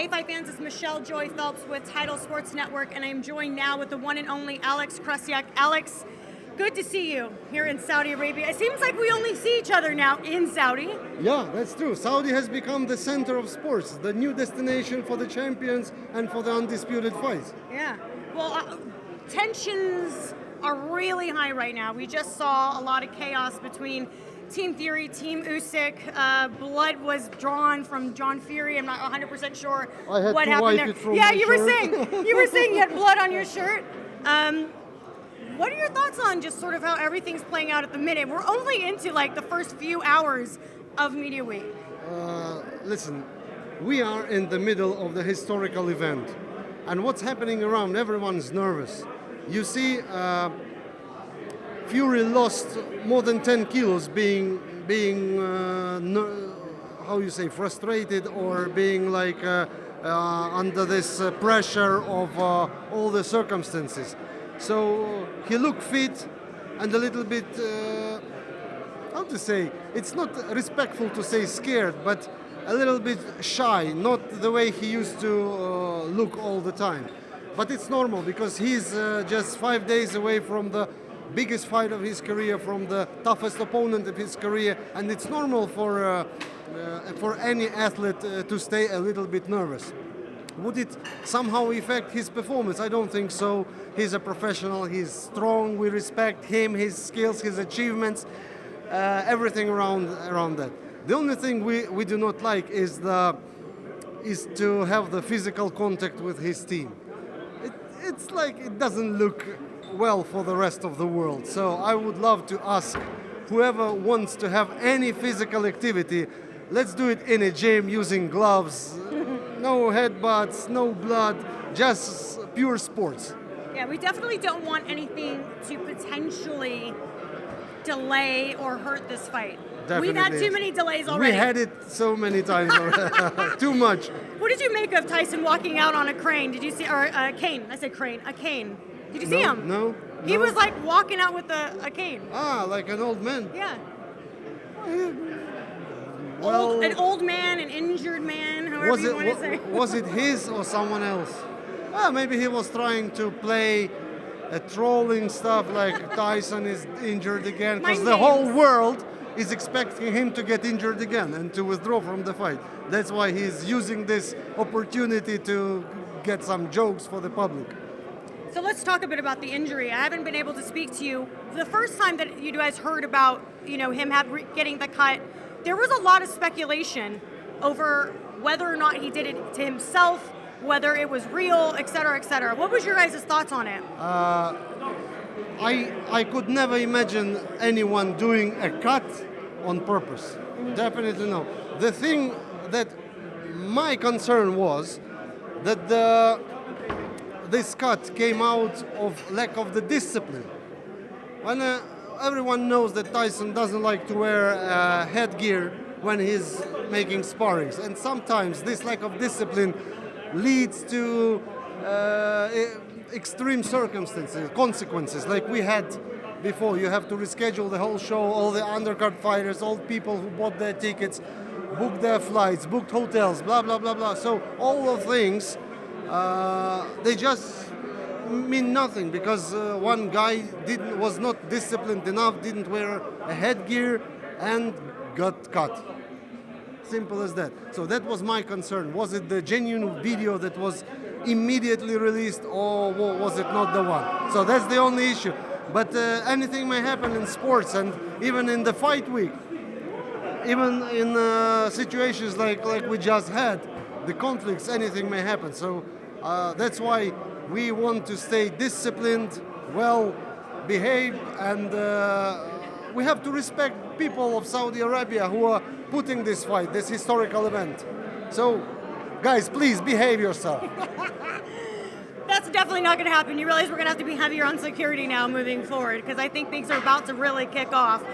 Hey Fight fans, it's Michelle Joy Phelps with Title Sports Network, and I'm joined now with the one and only Alex Krassyuk. Alex, good to see you here in Saudi Arabia. It seems like we only see each other now in Saudi. Yeah, that's true. Saudi has become the center of sports, the new destination for the champions and for the undisputed fights. Yeah. Well, tensions are really high right now. We just saw a lot of chaos between Team Fury, Team Usyk. Blood was drawn from John Fury. I'm not 100% sure I had what to happened wipe there. it from Yeah, my you were shirt. saying you had blood on your shirt. What are your thoughts on just sort of how everything's playing out at the minute? We're only into like the first few hours of Media Week. Listen, we are in the middle of the historical event, and what's happening around, everyone's nervous. You see, Fury lost more than 10 kilos being how you say, frustrated, or being like under this pressure of all the circumstances. So he looked fit and a little bit, how to say, it's not respectful to say scared, but a little bit shy, not the way he used to look all the time. But it's normal because he's just 5 days away from the biggest fight of his career, from the toughest opponent of his career, and it's normal for any athlete to stay a little bit nervous. Would it somehow affect his performance? I don't think so. He's a professional, he's strong, we respect him, his skills, his achievements, everything around that. The only thing we do not like is to have the physical contact with his team. It's like it doesn't look well for the rest of the world. So I would love to ask whoever wants to have any physical activity, let's do it in a gym using gloves, no headbutts, no blood, just pure sports. Yeah, we definitely don't want anything to potentially delay or hurt this fight. Definitely. We've had too many delays already. We had it so many times already. Too much. What did you make of Tyson walking out on a crane? Did you see, or a cane? I said crane, a cane. Did you see him? No. He was like walking out with a cane. Ah, like an old man. Yeah. Well, An old man, an injured man, however you want to say. Was it his or someone else? Maybe he was trying to play trolling stuff like Tyson is injured again, because the whole world is expecting him to get injured again and to withdraw from the fight. That's why he's using this opportunity to get some jokes for the public. So let's talk a bit about the injury. I haven't been able to speak to you. The first time that you guys heard about, him getting the cut, there was a lot of speculation over whether or not he did it to himself, whether it was real, et cetera, et cetera. What was your guys' thoughts on it? I could never imagine anyone doing a cut on purpose. Definitely no. The thing that my concern was that this cut came out of lack of the discipline. When everyone knows that Tyson doesn't like to wear headgear when he's making sparrings, and sometimes this lack of discipline leads to extreme consequences, like we had before. You have to reschedule the whole show, all the undercard fighters, all people who bought their tickets, booked their flights, booked hotels, blah, blah, blah, blah. So all of things, they just mean nothing because one guy was not disciplined enough, didn't wear a headgear, and got cut. Simple as that. So that was my concern. Was it the genuine video that was immediately released, or was it not the one? So that's the only issue. But anything may happen in sports, and even in the fight week, even in situations like we just had, the conflicts, anything may happen. So that's why we want to stay disciplined, well behaved, and we have to respect people of Saudi Arabia who are putting this fight, this historical event. So, guys, please behave yourself. That's definitely not going to happen. You realize we're going to have to be heavier on security now moving forward, because I think things are about to really kick off.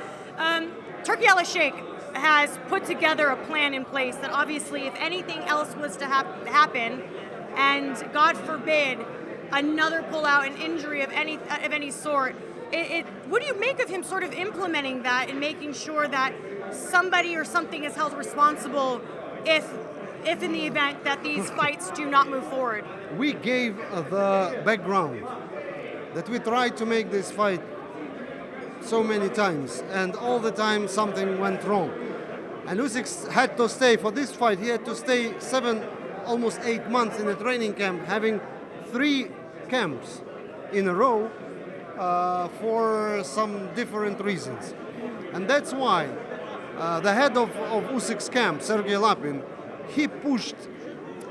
Turki Al-Sheikh has put together a plan in place that obviously if anything else was to happen, and God forbid, another pullout, an injury of any sort, what do you make of him sort of implementing that and making sure that somebody or something is held responsible if if in the event that these fights do not move forward? We gave the background that we tried to make this fight so many times, and all the time something went wrong. And Usyk had to stay for this fight. He had to stay 7, almost 8 months in a training camp, having 3 camps in a row for some different reasons. And that's why the head of Usyk's camp, Sergey Lapin, he pushed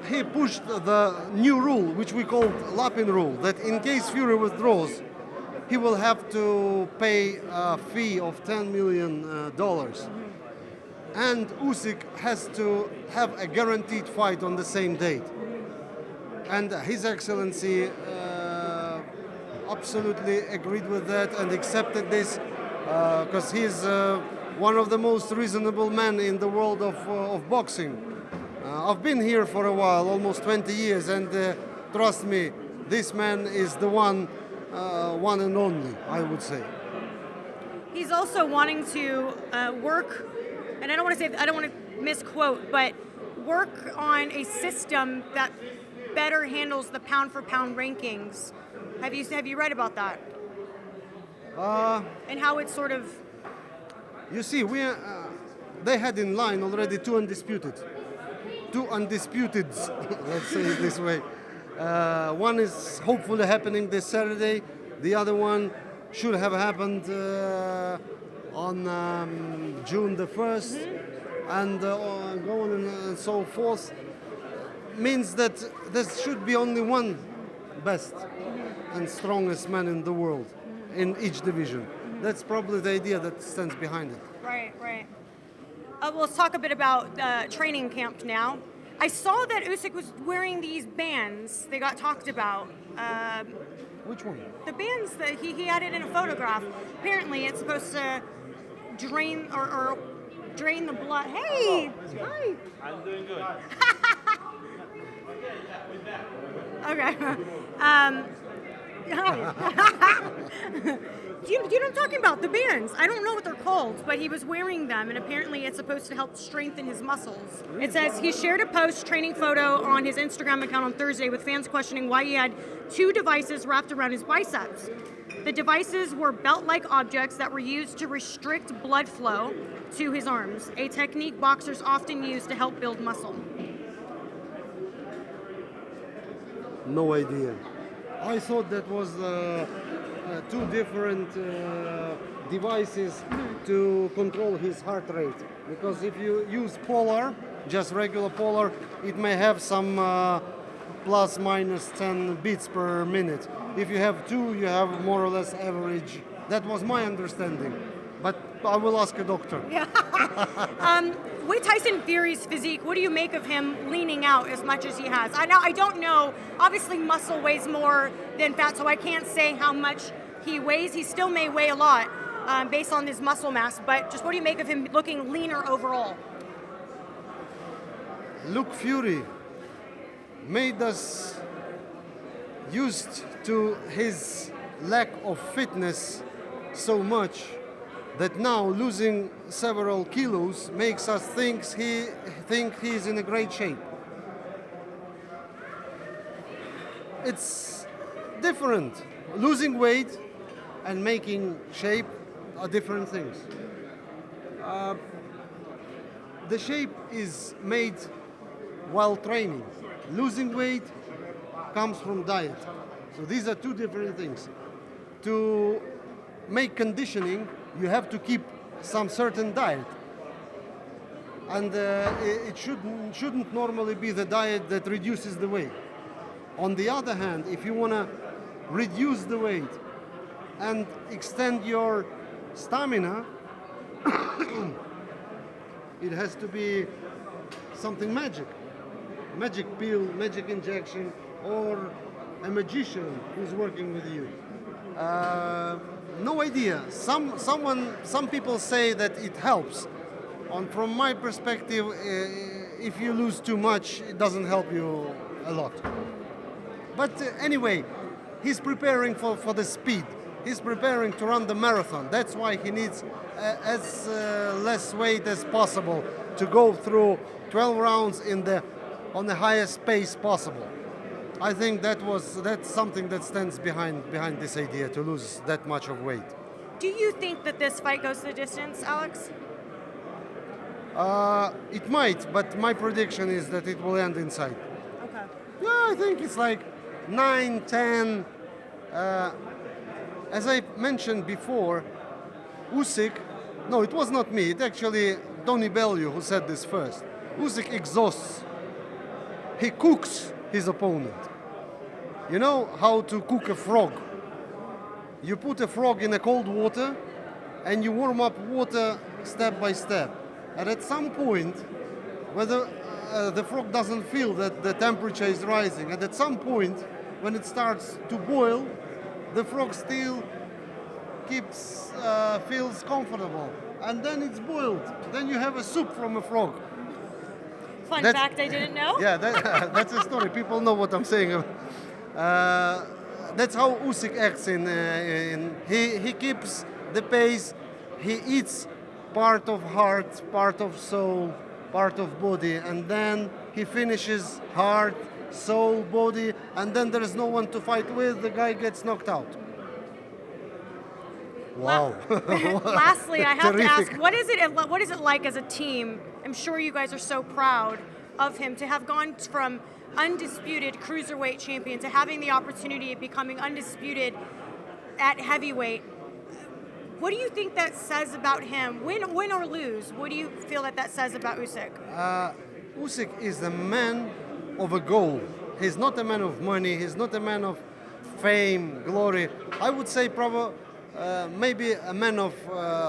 the new rule, which we called Lapin rule, that in case Fury withdraws, he will have to pay a fee of $10 million. And Usyk has to have a guaranteed fight on the same date. And His Excellency absolutely agreed with that and accepted this because he's one of the most reasonable men in the world of boxing. I've been here for a while, almost 20 years, and trust me, this man is the one and only, I would say. He's also wanting to work, and I don't want to misquote, but work on a system that better handles the pound for pound rankings. Have you read about that? And how it's sort of. You see, they had in line already 2 undisputed. 2 undisputeds, let's say it this way. One is hopefully happening this Saturday. The other one should have happened on June the 1st, and going and so forth. Means that there should be only one best and strongest man in the world in each division. That's probably the idea that stands behind it. Right. Well, let's talk a bit about training camp now. I saw that Usyk was wearing these bands. They got talked about. Which one? The bands that he had it in a photograph. Apparently, it's supposed to drain or drain the blood. Hey, hi. I'm doing good. Okay. Hi. Do you know what I'm talking about? The bands. I don't know what they're called, but he was wearing them, and apparently it's supposed to help strengthen his muscles. It says he shared a post-training photo on his Instagram account on Thursday with fans questioning why he had 2 devices wrapped around his biceps. The devices were belt-like objects that were used to restrict blood flow to his arms, a technique boxers often use to help build muscle. No idea. I thought that was 2 different devices to control his heart rate. Because if you use polar, just regular polar, it may have some plus minus 10 beats per minute. If you have 2, you have more or less average. That was my understanding. But I will ask a doctor. Yeah. With Tyson Fury's physique, what do you make of him leaning out as much as he has? I don't know. Obviously, muscle weighs more than fat, so I can't say how much he weighs. He still may weigh a lot based on his muscle mass, but just what do you make of him looking leaner overall? Look, Fury made us used to his lack of fitness so much that now losing several kilos makes us think he's in a great shape. It's different. Losing weight and making shape are different things. The shape is made while training. Losing weight comes from diet. So these are 2 different things. To make conditioning, you have to keep some certain diet. And it shouldn't normally be the diet that reduces the weight. On the other hand, if you want to reduce the weight and extend your stamina, it has to be something magic. Magic pill, magic injection, or a magician who's working with you. No idea. Some people say that it helps. From my perspective, if you lose too much, it doesn't help you a lot. But anyway, he's preparing for the speed. He's preparing to run the marathon. That's why he needs as less weight as possible to go through 12 rounds in the on the highest pace possible. I think that's something that stands behind this idea to lose that much of weight. Do you think that this fight goes the distance, Alex? It might, but my prediction is that it will end inside. Okay. Yeah, I think it's like 9, 10. As I mentioned before, Usyk, no, it was not me, it actually Tony Bellew who said this first. Usyk exhausts. He cooks his opponent. You know how to cook a frog? You put a frog in a cold water and you warm up water step by step. And at some point, whether the frog doesn't feel that the temperature is rising, and at some point, when it starts to boil, the frog still feels comfortable, and then it's boiled. Then you have a soup from a frog. Fun fact I didn't know. Yeah, that's a story. People know what I'm saying. That's how Usyk acts. He keeps the pace. He eats part of heart, part of soul, part of body, and then he finishes heart, soul, body, and then there is no one to fight with. The guy gets knocked out. Wow. Lastly, I have Terrific. to ask, what is it like as a team? I'm sure you guys are so proud of him to have gone from undisputed cruiserweight champion to having the opportunity of becoming undisputed at heavyweight. What do you think that says about him? Win or lose, what do you feel that says about Usyk? Usyk is a man of a goal. He's not a man of money. He's not a man of fame, glory. I would say probably maybe a man of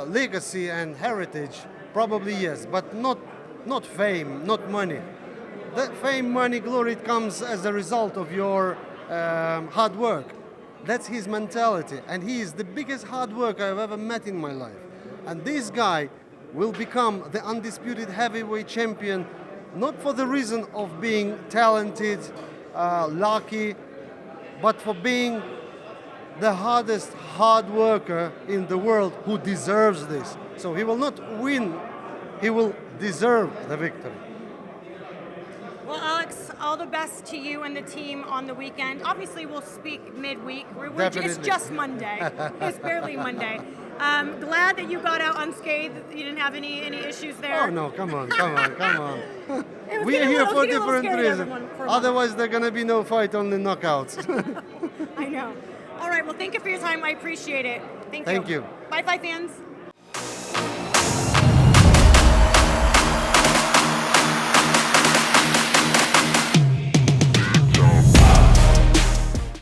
legacy and heritage. Probably yes, but not fame, not money. That fame, money, glory, it comes as a result of your hard work. That's his mentality, and he is the biggest hard worker I've ever met in my life. And this guy will become the undisputed heavyweight champion, not for the reason of being talented, lucky, but for being the hardest hard worker in the world who deserves this. So he will not win, he will deserve the victory. Well, Alex, all the best to you and the team on the weekend. Obviously, we'll speak midweek. It's just Monday. It's barely Monday. Glad that you got out unscathed. You didn't have any issues there. Oh no, come on. We are here for different reasons. Otherwise, there's going to be no fight, only knockouts. I know. All right, well, thank you for your time. I appreciate it. Thank you. Thank you. Bye, fans.